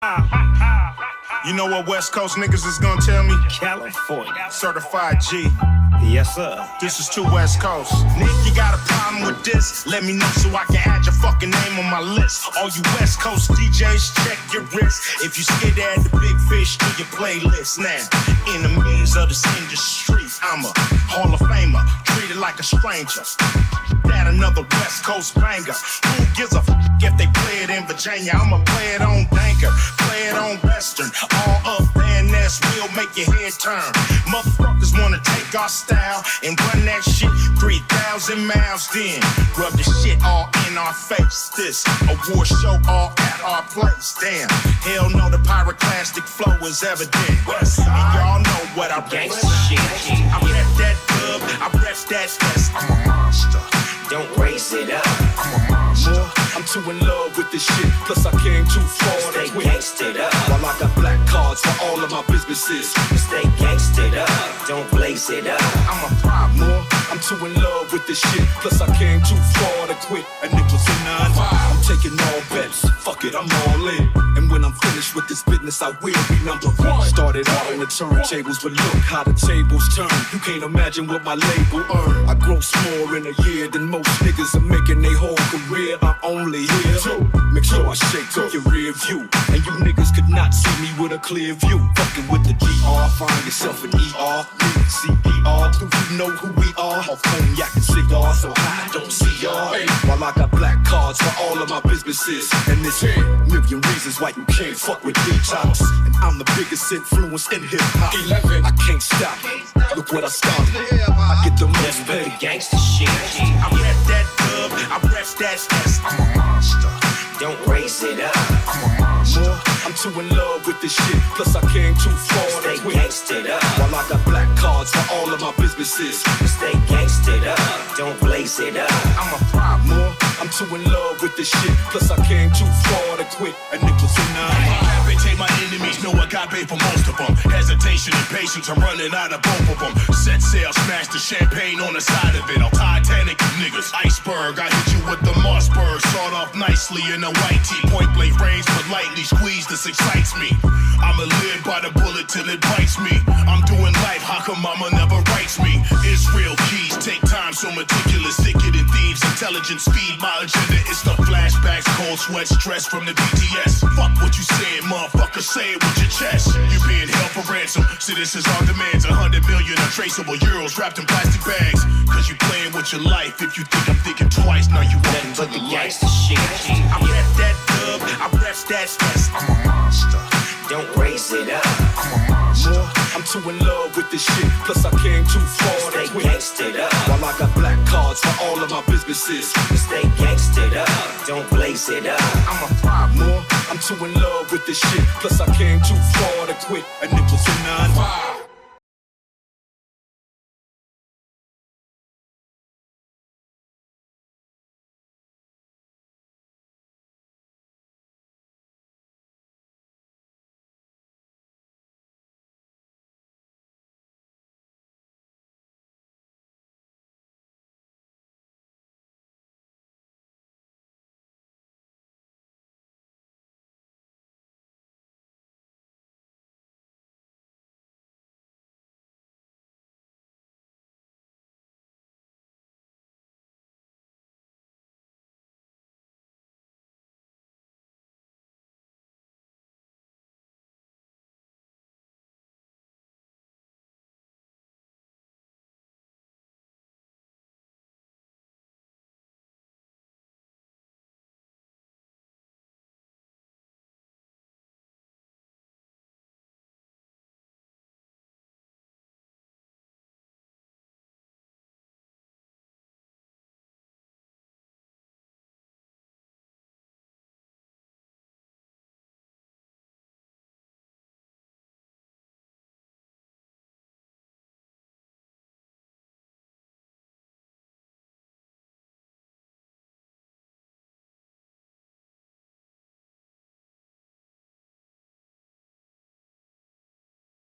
You know what West Coast niggas is gonna tell me? California. Certified G. Yes, sir. This is too West Coast. Nick, you got a problem with this? Let me know so I can add your fucking name on my list. All you West Coast DJs, check your wrist. If you scared to add the big fish to your playlist now. Enemies of this industry. I'm a Hall of Famer, treated like a stranger. That another West Coast banger. Who gives a if they play it in Virginia? I'ma play it on Danker, play it on Western. All up there and that's will make your head turn. Motherfuckers wanna take our style and run that shit 3,000 miles. Then rub the shit all in our face. This award show all at our place. Damn, hell no, the pyroclastic flow is evident. And y'all know what I Gangsta shit. I rep that dub, I rep that S. I'm a monster. Don't raise it up. I'm a monster. I'm too in love with this shit, plus I came too far to Stay quit. gangsted up. While I got black cards for all of my businesses. Stay gangsted up. Don't blaze it up. I'm a problem. I'm too in love with this shit, plus I came too far to quit. And it was a 9-5. I'm taking all bets, fuck it, I'm all in. And when I'm finished with this business, I will be #1. Started out on the turntables, but look how the tables turn. You can't imagine what my label earned. I gross more in a year than most niggas are making their whole career. I'm only here to make sure I shake up your rear view. And you niggas could not see me with a clear view. Fucking with the DR, find yourself an ER. CER, do you know who we are? Off cognac and cigar, so high, I don't see y'all. While I got black cards for all of my businesses. And this million reasons why you can't fuck with detox. And I'm the biggest influence in hip-hop. 11, I can't stop. Look what I started. I get the most The pay. gangsta shit. I rep that dub, I rep that S. I'm a monster. Don't raise it up. I'm a monster. I'm too in love with this shit, plus I came too far Stay to quit. gangsted up. While I got black cards for all of my businesses. Stay gangsted up. Don't blaze it up. I'm a problem. I'm too in love with this shit, plus I came too far to quit. And it was a 9. Take my enemies, no agape for most of them. Hesitation and patience, I'm running out of both of them. Set sail, smash the champagne on the side of it. I'm Titanic, you niggas. Iceberg, I hit you with the Mossberg. Sawed off nicely in a white tee. Point blank range, but lightly squeezed, this excites me. I'ma live by the bullet till it bites me. I'm doing life, how come mama never writes me? Israel keys, take time, so meticulous. Thicker than thieves, intelligence, speed, my agenda. It's the flashbacks, cold sweat, stress from the BTS. Fuck what you said, motherfucker, say it with your chest. You being held for ransom, so this is our demands. 100 million untraceable euros wrapped in plastic bags. Cause you playing with your life. If you think I'm thinking twice, now you walking to But the the light. gangsta shit. I rep that dub, I rep that S. I'm a monster. Don't raise it up. I'm a monster. I'm too in love with this shit, plus I came too far Stay to quit. gangsted up. While I got black cards for all of my businesses. Stay gangsted up. Don't blaze it up. I'm a problem. I'm too in love with this shit, plus I came too far to quit. And it was a 9-5.